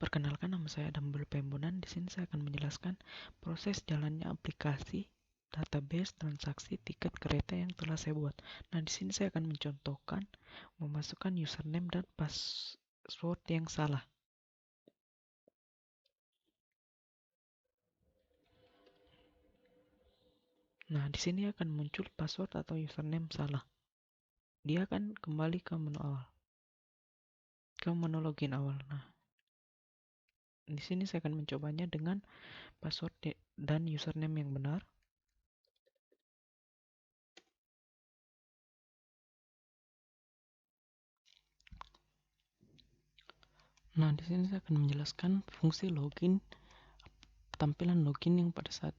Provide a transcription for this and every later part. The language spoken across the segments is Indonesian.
Perkenalkan, nama saya Adam Pembonan. Di sini saya akan menjelaskan proses jalannya aplikasi database transaksi tiket kereta yang telah saya buat. Nah, di sini saya akan mencontohkan memasukkan username dan password yang salah. Nah, di sini akan muncul password atau username salah. Dia akan kembali ke menu awal, ke menu login awal. Nah, di sini saya akan mencobanya dengan password dan username yang benar. Nah, di sini saya akan menjelaskan fungsi login, tampilan login yang pada saat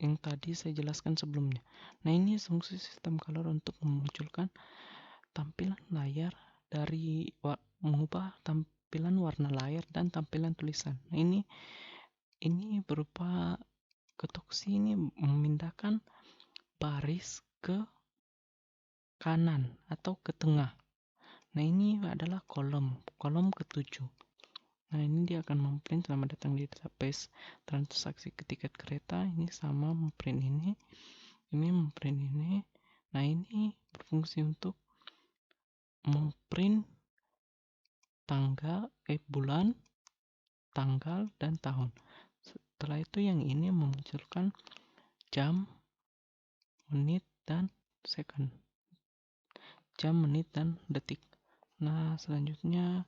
yang tadi saya jelaskan sebelumnya. Nah, ini fungsi sistem color untuk memunculkan tampilan layar dari mengubah tampilan warna layar dan tampilan tulisan. Nah, ini berupa ketuk sini memindahkan baris ke kanan atau ke tengah. Nah, ini adalah kolom ketujuh. Nah, ini dia akan memprint selamat datang di database transaksi tiket kereta. Ini sama memprint ini memprint ini. Nah, ini berfungsi untuk memprint bulan, tanggal, dan tahun. Setelah itu yang ini memunculkan jam, menit, dan second. Jam, menit, dan detik. Nah, selanjutnya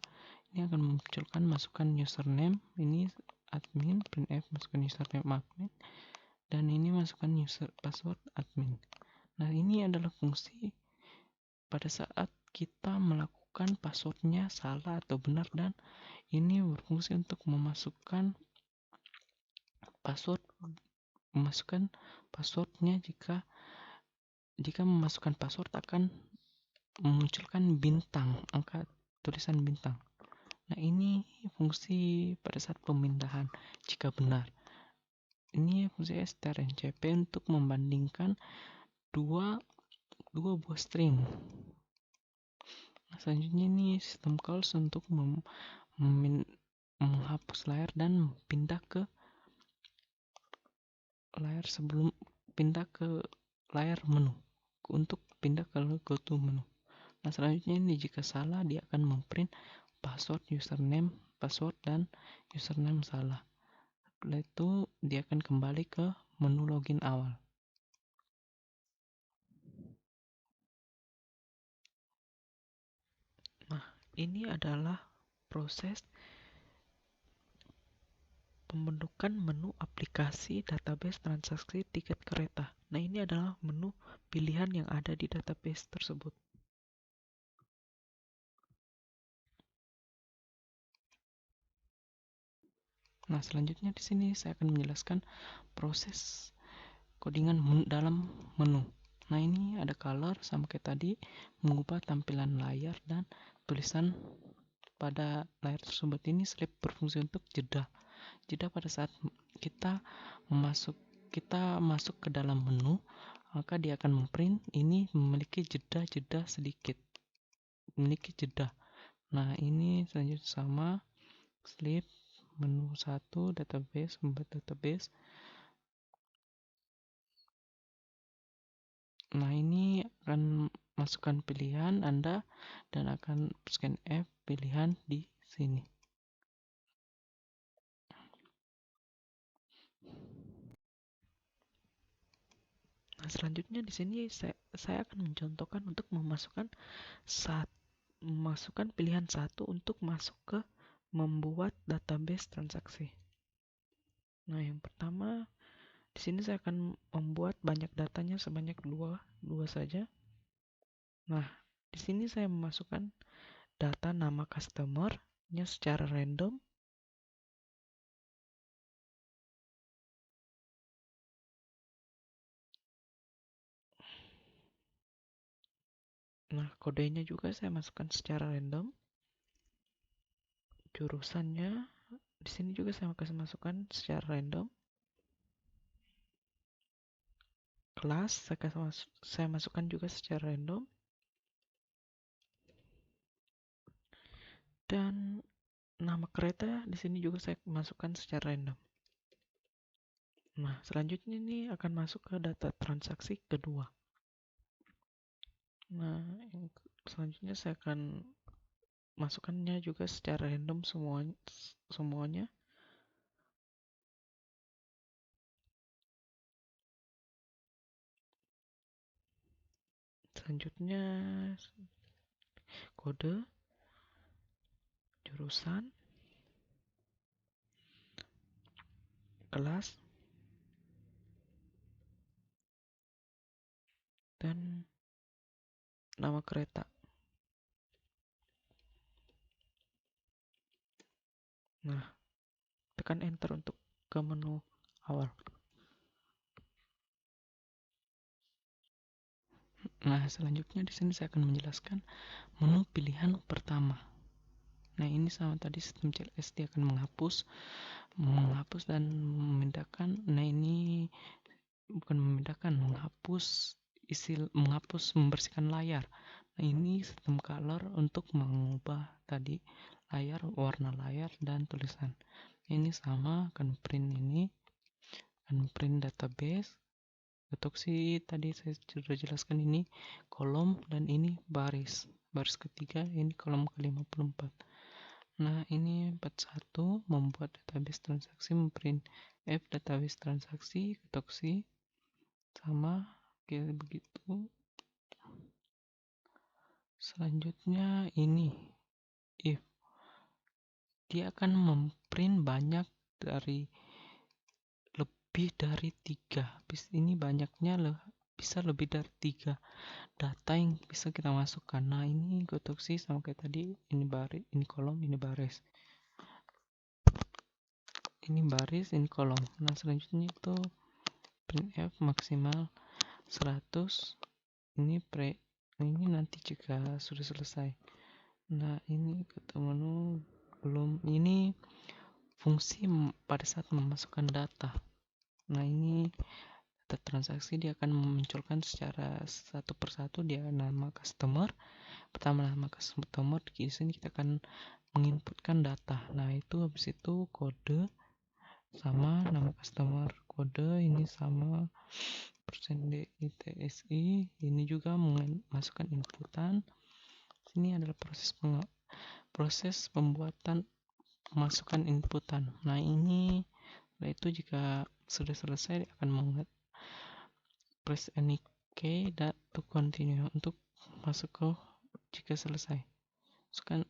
ini akan memunculkan masukkan username. Ini admin, printf masukkan username admin, dan ini masukkan password admin. Nah, ini adalah fungsi pada saat kita melakukan passwordnya salah atau benar, dan ini berfungsi untuk memasukkan passwordnya jika memasukkan password akan memunculkan bintang, angka tulisan bintang. Nah, ini fungsi pada saat pemindahan jika benar. Ini fungsi strncp untuk membandingkan dua buah string. Nah, selanjutnya ini system calls untuk menghapus layar dan pindah ke layar menu untuk pindah ke go to menu. Nah, selanjutnya ini jika salah dia akan memprint password, username, password, dan username salah. Setelah itu dia akan kembali ke menu login awal. Nah, ini adalah proses pembentukan menu aplikasi database transaksi tiket kereta. Nah, ini adalah menu pilihan yang ada di database tersebut. Nah, selanjutnya di sini saya akan menjelaskan proses codingan dalam menu. Nah, ini ada color sama kayak tadi, mengubah tampilan layar dan tulisan pada layar tersebut. Ini slip berfungsi untuk jeda pada saat kita masuk ke dalam menu, maka dia akan memprint ini memiliki jeda sedikit, memiliki jeda. Nah, ini selanjutnya sama slip menu 1 database, membuat database. Nah, ini akan masukkan pilihan Anda dan akan scan F pilihan di sini. Nah, selanjutnya di sini saya akan mencontohkan untuk memasukkan pilihan satu untuk masuk ke membuat database transaksi. Nah, yang pertama di sini saya akan membuat banyak datanya sebanyak dua saja. Nah, di sini saya memasukkan data nama customer-nya secara random. Nah, kodenya juga saya masukkan secara random. Jurusannya di sini juga saya akan masukkan secara random. Kelas saya masukkan juga secara random. Dan Nama kereta di sini juga saya masukkan secara random. Nah, selanjutnya ini akan masuk ke data transaksi kedua. Nah, yang selanjutnya saya akan masukkannya juga secara random semuanya. Selanjutnya kode, jurusan, kelas, dan nama kereta. Nah, tekan enter untuk ke menu awal. Nah, selanjutnya di sini saya akan menjelaskan menu pilihan pertama. Nah, ini sama tadi sistem CLS, dia akan menghapus dan memindahkan. Nah, ini bukan memindahkan, menghapus, membersihkan layar. Nah, ini sistem color untuk mengubah tadi layar, warna layar dan tulisan. Ini sama, akan print database. Untuk tadi saya sudah jelaskan, ini kolom dan ini baris ketiga, ini kolom ke-54. Nah, ini 41 membuat database transaksi, memprint database transaksi, ketok sama kayak begitu. Selanjutnya ini if, dia akan memprint banyak dari lebih dari 3. Ini banyaknya bisa lebih dari 3 data yang bisa kita masukkan. Nah, ini ketok sama kayak tadi, ini baris, ini kolom, ini baris. Ini baris, ini kolom. Nah, selanjutnya itu printf maksimal 100. Ini ini nanti jika sudah selesai. Nah, ini ketemu belum, ini fungsi pada saat memasukkan data. Nah, ini data transaksi, dia akan memunculkan secara satu persatu, dia nama customer. Pertama nama customer, di sini kita akan menginputkan data. Nah, itu habis itu kode sama nama customer, kode ini sama persen DITSI, ini juga memasukkan inputan. Ini adalah proses pembuatan masukkan inputan. Nah, ini setelah itu jika sudah selesai akan press any key to continue untuk masuk ke jika selesai. Masukkan.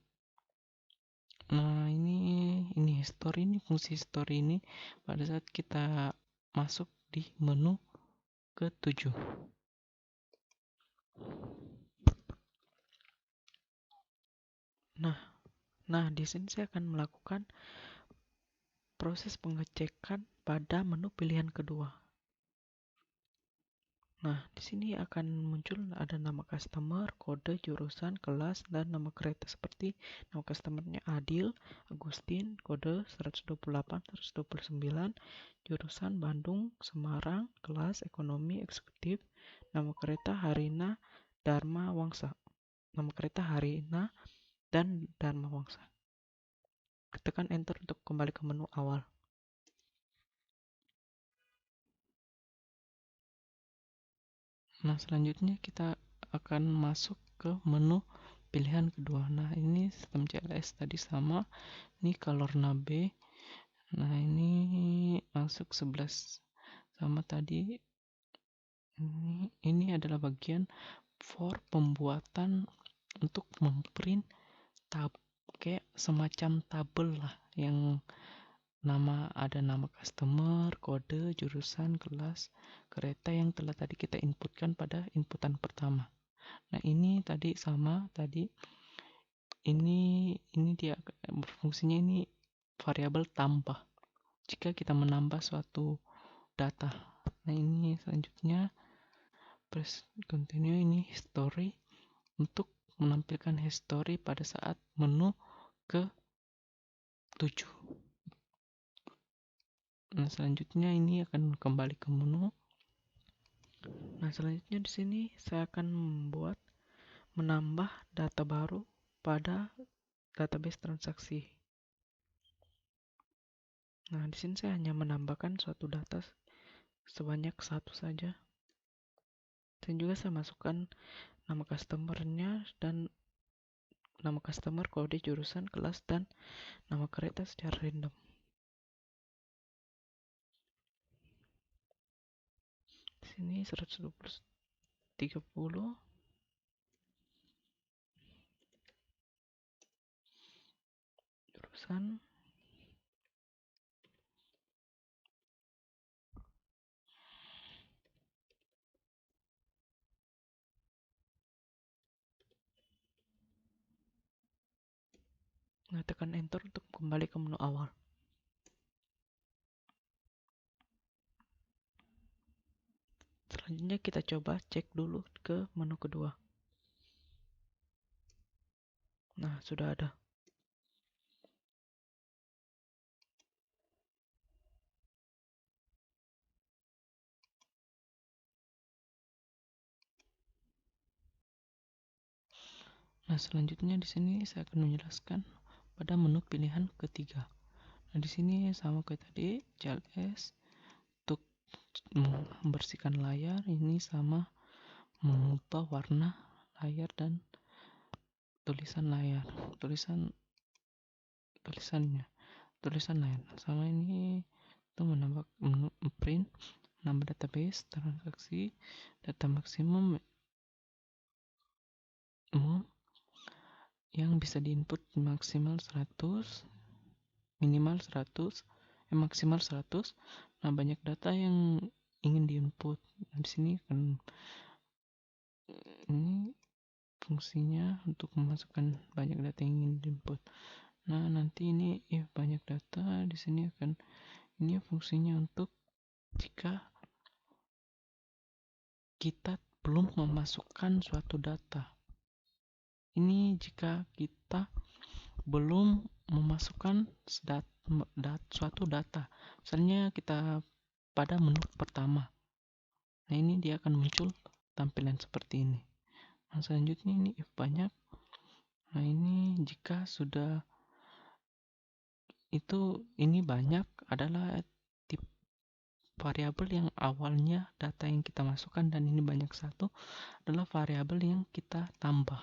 Nah, ini history, ini fungsi history ini pada saat kita masuk di menu ke-7. Nah, di sini saya akan melakukan proses pengecekan pada menu pilihan kedua. Nah, di sini akan muncul ada nama customer, kode, jurusan, kelas, dan nama kereta. Seperti nama customernya Adil, Agustin, kode 128, 129, jurusan Bandung, Semarang, kelas ekonomi eksekutif, nama kereta Harina, Dharma Wangsa. Nama kereta Harina dan Dharma Wangsa. Tekan enter untuk kembali ke menu awal. Nah, selanjutnya kita akan masuk ke menu pilihan kedua. Nah, ini sistem CLS tadi sama. Ini color B. Nah, ini masuk 11 sama tadi. Ini adalah bagian for pembuatan untuk memprint kayak semacam tabel lah, yang ada nama customer, kode, jurusan, kelas, kereta yang telah tadi kita inputkan pada inputan pertama. Nah, ini tadi sama tadi. Ini dia berfungsinya, ini variabel tambah jika kita menambah suatu data. Nah, ini selanjutnya press continue, ini history untuk menampilkan history pada saat menu ke-7. Nah, selanjutnya ini akan kembali ke menu. Nah, selanjutnya di sini saya akan menambah data baru pada database transaksi. Nah, di sini saya hanya menambahkan suatu data sebanyak satu saja. Dan juga saya masukkan nama customernya dan nama customer, kode, jurusan, kelas, dan nama kereta secara random. Di sini 120 30 jurusan. Nah, tekan enter untuk kembali ke menu awal. Selanjutnya kita coba cek dulu ke menu kedua. Nah, sudah ada. Nah, selanjutnya di sini saya akan menjelaskan pada menu pilihan ketiga. Nah, di sini sama kayak tadi, CLS untuk membersihkan layar, ini sama mengubah warna layar dan tulisan layar, tulisan layar. Sama ini itu menambah print, nambah database, transaksi, data maksimum yang bisa diinput maksimal 100, minimal 100, maksimal 100. Nah, banyak data yang ingin diinput. Nah, di sini kan ini fungsinya untuk memasukkan banyak data yang ingin diinput. Nah, nanti ini banyak data di sini akan ini fungsinya untuk jika kita belum memasukkan suatu data. Ini jika kita belum memasukkan suatu data. Misalnya kita pada menu pertama. Nah, ini dia akan muncul tampilan seperti ini. Nah, selanjutnya ini if banyak. Nah, ini jika sudah ini banyak adalah tip variabel yang awalnya data yang kita masukkan, dan ini banyak satu adalah variabel yang kita tambah.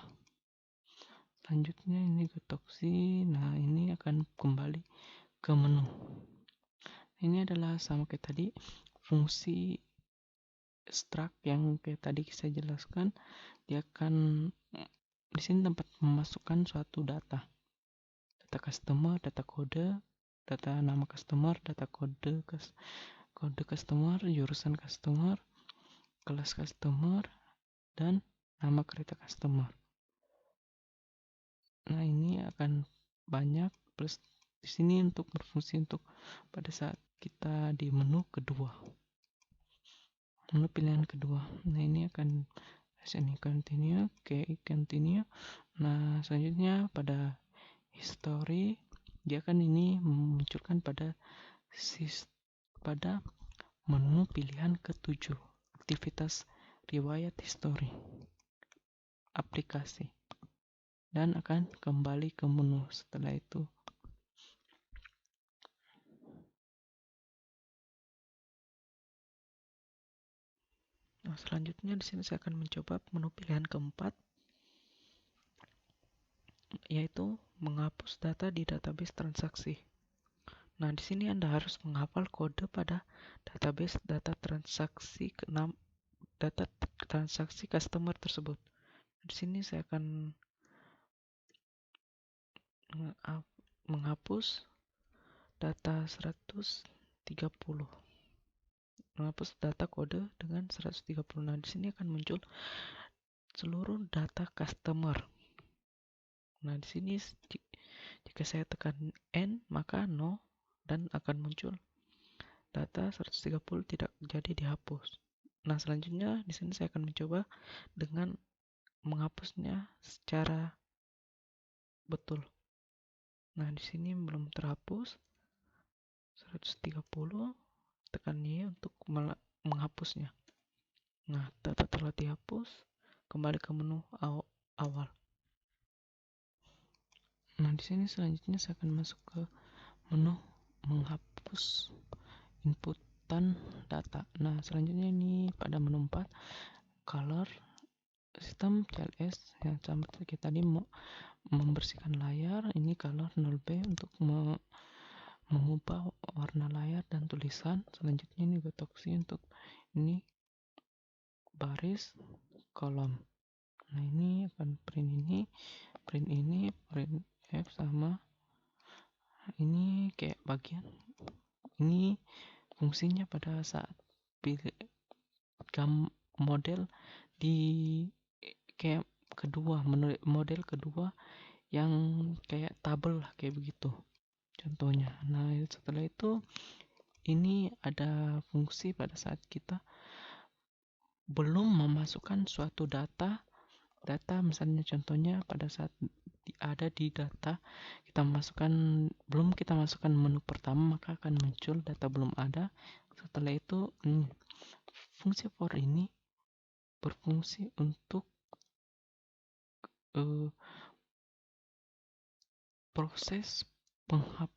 Selanjutnya ini getoksi. Nah, ini akan kembali ke menu. Ini adalah sama kayak tadi, fungsi struct yang kayak tadi saya jelaskan. Dia akan di sini tempat memasukkan suatu data customer, data kode, data nama customer, data kode customer, jurusan customer, kelas customer, dan nama kereta customer. Nah, ini akan banyak, plus di sini untuk berfungsi untuk pada saat kita di menu kedua, menu pilihan kedua. Nah, ini akan sini continue, continue. Nah, selanjutnya pada history, dia akan ini memunculkan pada menu pilihan ketujuh, aktivitas riwayat history aplikasi, dan akan kembali ke menu setelah itu. Nah, selanjutnya di sini saya akan mencoba menu pilihan keempat, yaitu menghapus data di database transaksi. Nah, di sini Anda harus menghafal kode pada database data transaksi customer tersebut. Di sini saya akan menghapus data 130. Menghapus data kode dengan 130. Nah, di sini akan muncul seluruh data customer. Nah, di sini jika saya tekan N maka no, dan akan muncul data 130 tidak jadi dihapus. Nah, selanjutnya di sini saya akan mencoba dengan menghapusnya secara betul. Nah, di sini belum terhapus 130, tekan Y untuk menghapusnya. Nah, data telah dihapus, kembali ke menu awal. Nah, di sini selanjutnya saya akan masuk ke menu menghapus inputan data. Nah, selanjutnya ini pada menu 4 color sistem CLS yang seperti kita tadi mau membersihkan layar, ini color 0B untuk mengubah warna layar dan tulisan. Selanjutnya ini gotoksi untuk ini baris kolom. Nah, ini akan print ini, print F sama ini kayak bagian ini fungsinya pada saat pilih model di kayak kedua, model kedua yang kayak tabel lah, kayak begitu contohnya. Nah, setelah itu ini ada fungsi pada saat kita belum memasukkan suatu data misalnya contohnya pada saat ada di data belum kita masukkan menu pertama, maka akan muncul data belum ada. Setelah itu fungsi for ini berfungsi untuk proses penghapusan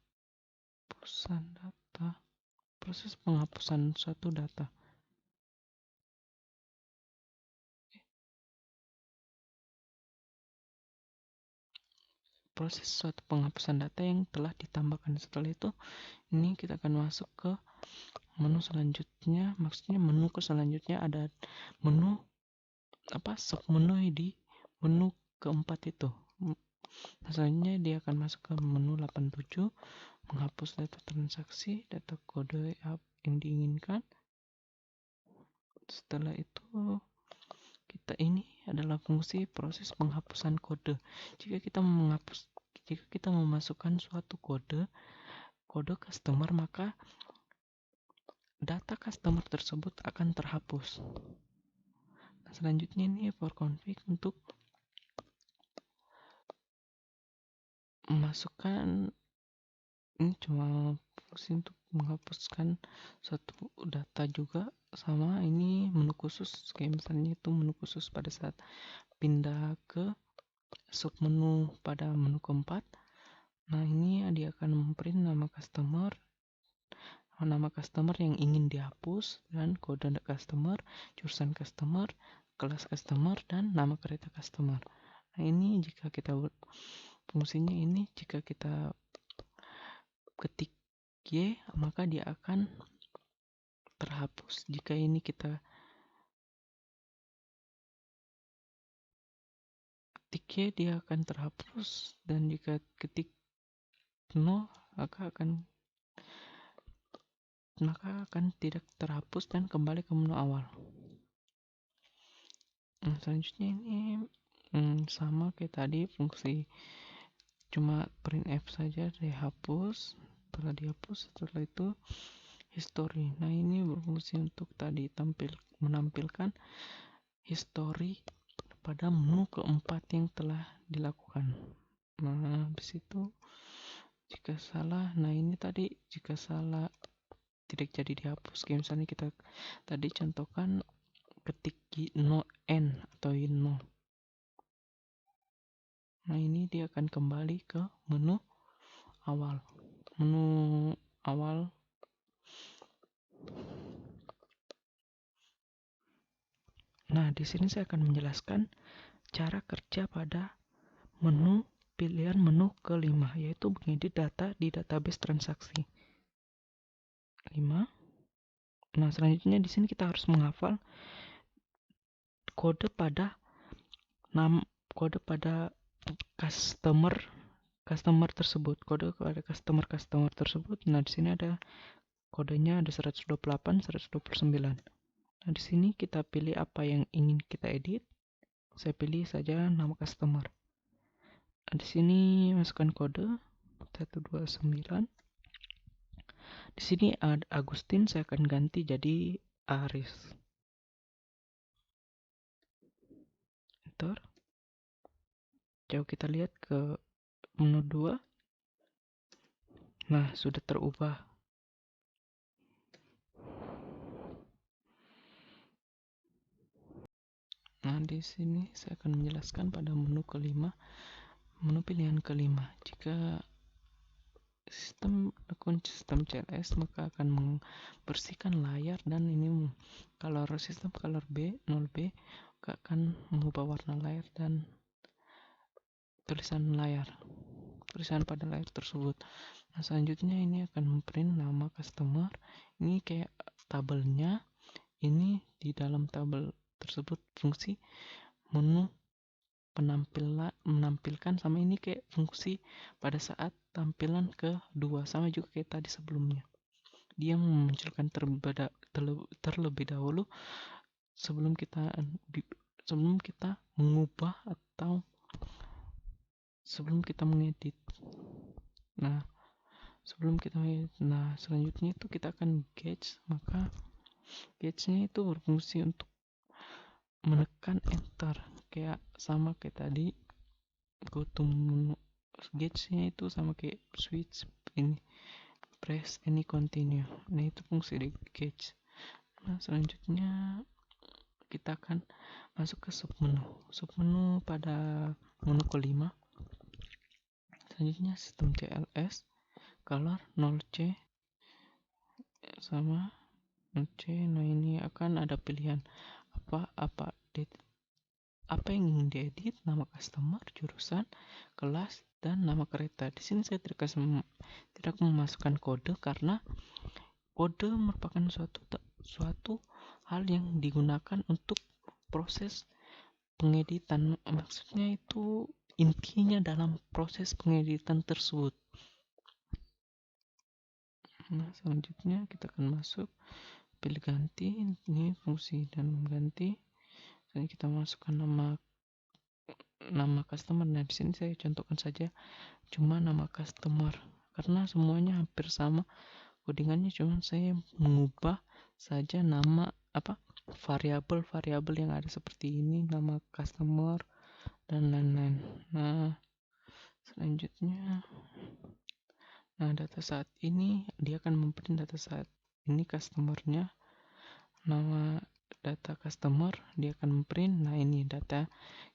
suatu data. Proses suatu penghapusan data yang telah ditambahkan. Setelah itu ini kita akan masuk ke menu selanjutnya, maksudnya menu ke selanjutnya ada menu submenu di menu keempat itu. Selanjutnya dia akan masuk ke menu 87, menghapus data transaksi, data kode yang diinginkan. Setelah itu ini adalah fungsi proses penghapusan kode. Jika kita memasukkan suatu kode customer, maka data customer tersebut akan terhapus. Nah, selanjutnya ini for config untuk memasukkan, ini cuma fungsi untuk menghapuskan suatu data juga, sama ini menu khusus kayak misalnya itu menu khusus pada saat pindah ke submenu pada menu keempat. Nah, ini dia akan memprint nama customer yang ingin dihapus dan kode customer, jurusan customer, kelas customer, dan nama kereta customer. Nah, ini jika kita fungsinya ini jika kita ketik Y, maka dia akan terhapus. Jika ini kita ketik Y, dia akan terhapus, dan jika ketik 0 maka akan tidak terhapus dan kembali ke menu awal. Nah, selanjutnya ini sama kayak tadi, fungsi cuma print F saja, dihapus. Setelah itu history. Nah, ini berfungsi untuk tadi menampilkan history pada menu keempat yang telah dilakukan. Nah, habis itu jika salah, jika salah tidak jadi dihapus, kayak misalnya kita tadi contohkan ketik no n atau no. Nah, ini dia akan kembali ke menu awal. Nah, di sini saya akan menjelaskan cara kerja pada pilihan menu kelima, yaitu mengedit data di database transaksi. 5. Nah, selanjutnya di sini kita harus menghafal kode pada customer tersebut. Kode pada customer tersebut. Nah, di sini ada kodenya, ada 128, 129. Nah, di sini kita pilih apa yang ingin kita edit. Saya pilih saja nama customer. Nah, di sini masukkan kode 129. Di sini ada Agustin, saya akan ganti jadi Aris. Enter. Coba kita lihat ke menu 2. Nah, sudah terubah. Nah, di sini saya akan menjelaskan pada menu kelima, menu pilihan kelima. Jika sistem CLS maka akan membersihkan layar, dan ini kalau sistem color B 0B maka akan mengubah warna layar dan tulisan pada layar tersebut. Nah, selanjutnya ini akan memprint nama customer. Ini kayak tabelnya. Ini di dalam tabel tersebut fungsi menu menampilkan, sama ini kayak fungsi pada saat tampilan kedua, sama juga kayak tadi sebelumnya. Dia memunculkan terlebih dahulu sebelum kita mengubah atau sebelum kita mengedit. Nah, selanjutnya itu kita akan gauge. Maka gauge-nya itu berfungsi untuk menekan enter, kayak sama kayak tadi. Go to menu. Gauge-nya itu sama kayak switch ini, press any continue. Nah, itu fungsi di gauge. Nah, selanjutnya kita akan masuk ke submenu pada menu kelima. Selanjutnya sistem CLS color 0C sama 0C. Nah, ini akan ada pilihan apa yang ingin diedit, nama customer, jurusan, kelas, dan nama kereta. Di sini saya tidak memasukkan kode karena kode merupakan suatu hal yang digunakan untuk proses pengeditan. Maksudnya itu intinya dalam proses pengeditan tersebut. Nah, selanjutnya kita akan masuk pilih ganti. Ini fungsi dan ganti. Jadi kita masukkan nama customer. Nah, di sini saya contohkan saja cuma nama customer karena semuanya hampir sama codingannya, cuma saya mengubah saja nama variabel yang ada seperti ini, nama customer dan lain-lain. Nah, selanjutnya data saat ini dia akan memprint data saat ini customernya, nama data customer dia akan memprint. Nah, ini data,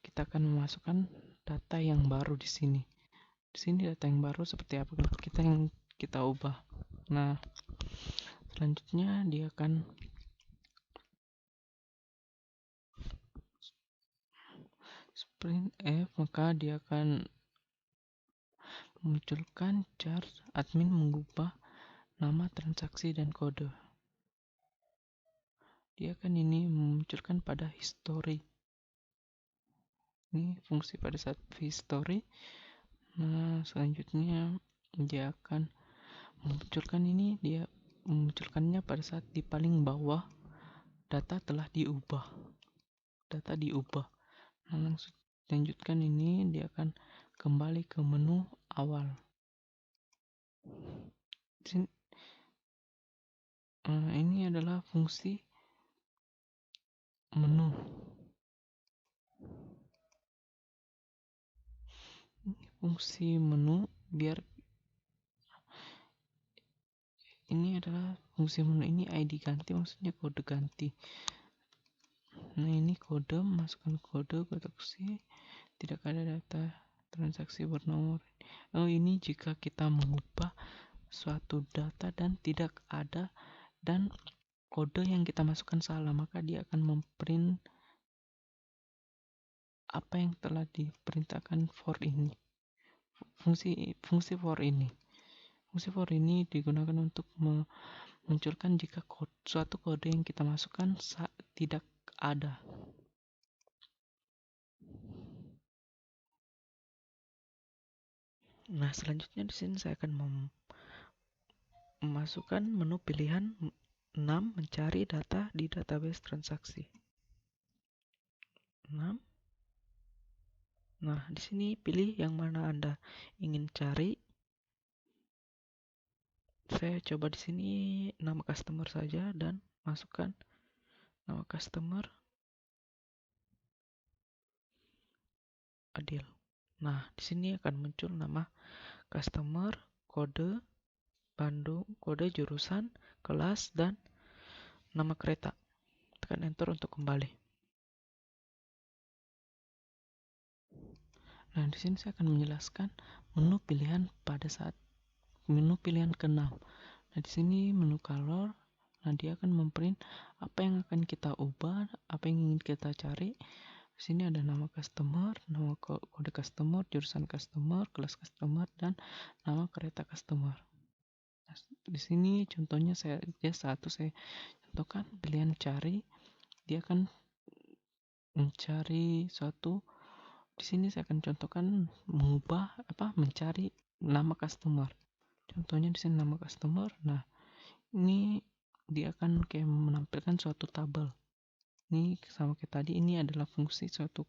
kita akan memasukkan data yang baru di sini. Di sini data yang baru seperti apa kita ubah. Nah, selanjutnya dia akan print F, maka dia akan memunculkan chart admin mengubah nama transaksi dan kode. Dia akan ini memunculkan pada history. Ini fungsi pada saat history. Nah, selanjutnya dia akan memunculkannya pada saat di paling bawah data diubah. Nah, langsung lanjutkan ini, dia akan kembali ke menu awal. Ini adalah fungsi menu. Fungsi menu ini adalah fungsi menu. Ini ID ganti, maksudnya kode ganti. Nah, ini kode, masukkan kode transaksi, tidak ada data transaksi bernomor. Ini jika kita mengubah suatu data dan tidak ada, dan kode yang kita masukkan salah, maka dia akan memprint apa yang telah diperintahkan for ini. Fungsi for ini digunakan untuk memunculkan jika suatu kode yang kita masukkan tidak ada. Nah, selanjutnya di sini saya akan memasukkan menu pilihan 6, mencari data di database transaksi. 6. Nah, di sini pilih yang mana Anda ingin cari. Saya coba di sini nama customer saja dan masukkan nama customer Adil. Nah, di sini akan muncul nama customer, kode Bandung, kode jurusan, kelas, dan nama kereta. Tekan enter untuk kembali. Nah, di sini saya akan menjelaskan menu pilihan pada saat menu pilihan ke-6. Nah, di sini menu color. Nah, dia akan memprint apa yang akan kita ubah, apa yang ingin kita cari. Di sini ada nama customer, nama kode customer, jurusan customer, kelas customer, dan nama kereta customer. Nah, di sini contohnya saya contohkan pilihan cari. Dia akan mencari suatu. Di sini saya akan contohkan mencari nama customer. Contohnya di sini nama customer. Nah, ini dia akan kayak menampilkan suatu tabel. Ini sama kayak tadi, ini adalah fungsi suatu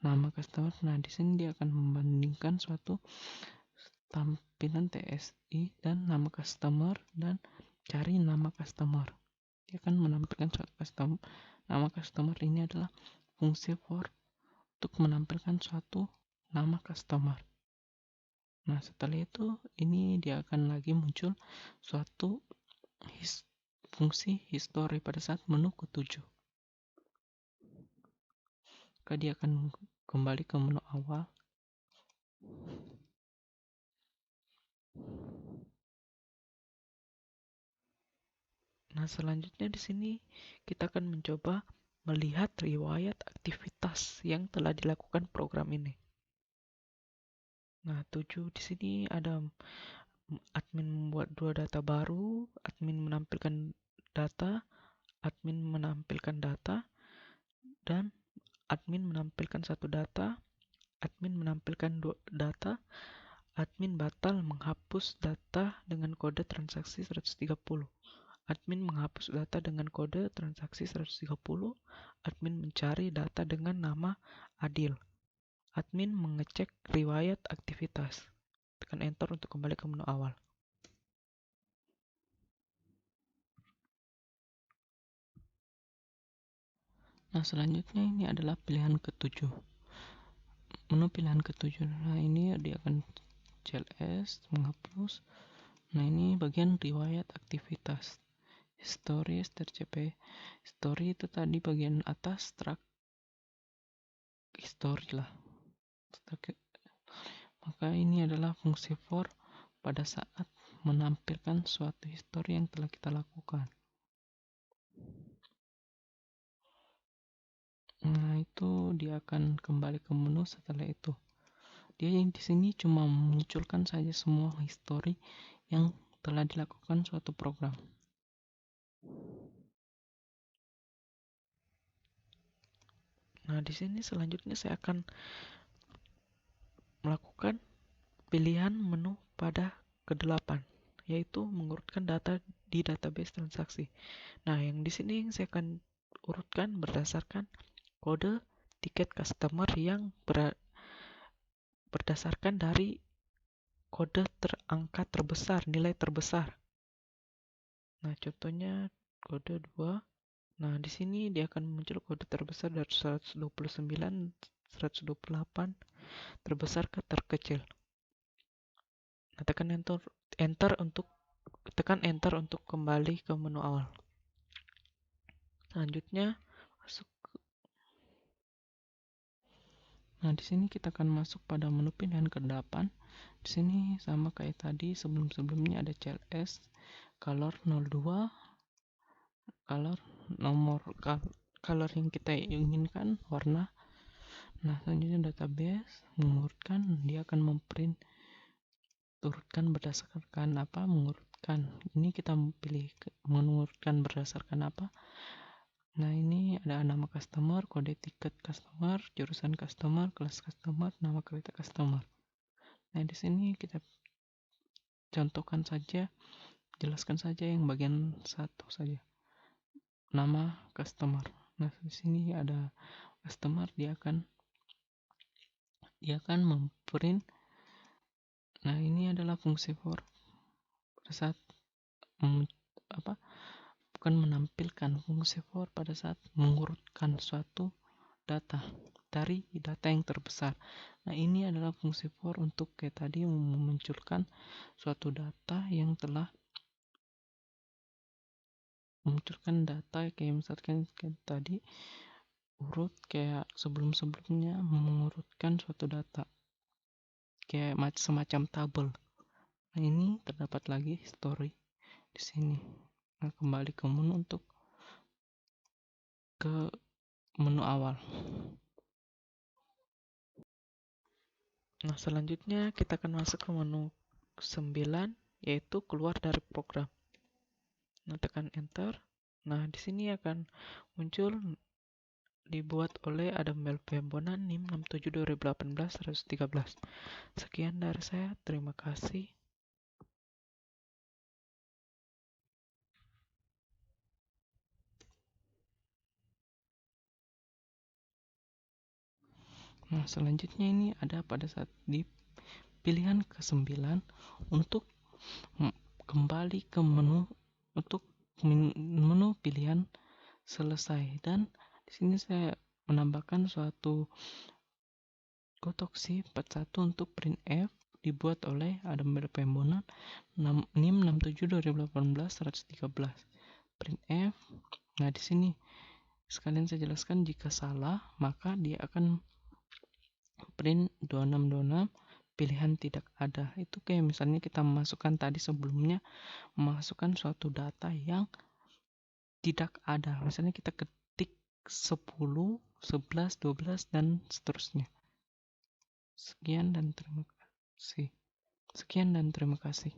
nama customer. Nah, di sini dia akan membandingkan suatu tampilan TSI dan nama customer dan cari nama customer. Dia akan menampilkan suatu nama customer. Ini adalah fungsi for untuk menampilkan suatu nama customer. Nah, setelah itu ini dia akan lagi muncul suatu fungsi history pada saat menu ke-7. Maka dia akan kembali ke menu awal. Nah, selanjutnya di sini kita akan mencoba melihat riwayat aktivitas yang telah dilakukan program ini. Nah, 7 di sini ada admin membuat 2 data baru, admin menampilkan data, dan admin menampilkan 1 data, admin menampilkan 2 data, admin batal menghapus data dengan kode transaksi 130. Admin menghapus data dengan kode transaksi 130. Admin mencari data dengan nama Adil. Admin mengecek riwayat aktivitas. Tekan enter untuk kembali ke menu awal. Nah, selanjutnya ini adalah pilihan ke-7. Menu pilihan ke-7. Nah, ini dia akan CLS menghapus. Nah, ini bagian riwayat aktivitas. History STRCP. History itu tadi bagian atas, track history lah. Maka ini adalah fungsi for pada saat menampilkan suatu history yang telah kita lakukan. Nah, itu dia akan kembali ke menu setelah itu. Dia yang di sini cuma memunculkan saja semua history yang telah dilakukan suatu program. Nah, di sini selanjutnya saya akan melakukan pilihan menu pada ke-8, yaitu mengurutkan data di database transaksi. Nah, yang di sini saya akan urutkan berdasarkan kode tiket customer yang berdasarkan dari kode angka terbesar, nilai terbesar. Nah, contohnya kode 2. Nah, di sini dia akan muncul kode terbesar dari 129, 128, terbesar ke terkecil. Nah, tekan enter untuk kembali ke menu awal. Selanjutnya masuk. Nah, di sini kita akan masuk pada menu pilihan ke-8. Di sini sama kayak tadi, sebelum-sebelumnya ada CLS, color 02, color nomor color yang kita inginkan, warna. Nah, selanjutnya database, mengurutkan, dia akan memprint turutkan berdasarkan apa, mengurutkan. Ini kita pilih mengurutkan berdasarkan apa. Nah, ini ada nama customer, kode tiket customer, jurusan customer, kelas customer, nama kereta customer. Nah, di sini kita contohkan saja, jelaskan saja yang bagian satu saja. Nama customer. Nah, di sini ada customer, dia akan memprint. Nah, ini adalah fungsi for pada saat bukan menampilkan, fungsi for pada saat mengurutkan suatu data dari data yang terbesar. Nah, ini adalah fungsi for untuk kayak tadi memunculkan suatu data yang telah memunculkan data kayak misalkan kayak tadi urut kayak sebelum-sebelumnya mengurutkan suatu data kayak semacam tabel. Nah, ini terdapat lagi history di sini. Nah, kembali ke menu untuk ke menu awal. Nah, selanjutnya kita akan masuk ke menu 9, yaitu keluar dari program. Nah, tekan enter. Nah, di sini akan muncul dibuat oleh Adam Pembonan NIM 67/2018-113. Sekian dari saya, terima kasih. Nah, selanjutnya ini ada pada saat di pilihan ke-9 untuk kembali ke menu untuk menu pilihan selesai, dan di sini saya menambahkan suatu kotoksi 41 untuk printf dibuat oleh Adam Pembonan NIM 67/2018-113. Printf. Nah, di sini sekalian saya jelaskan, jika salah maka dia akan print 2626 pilihan tidak ada. Itu kayak misalnya kita memasukkan tadi sebelumnya, memasukkan suatu data yang tidak ada. Misalnya kita ketik 10, 11, 12 dan seterusnya. Sekian dan terima kasih.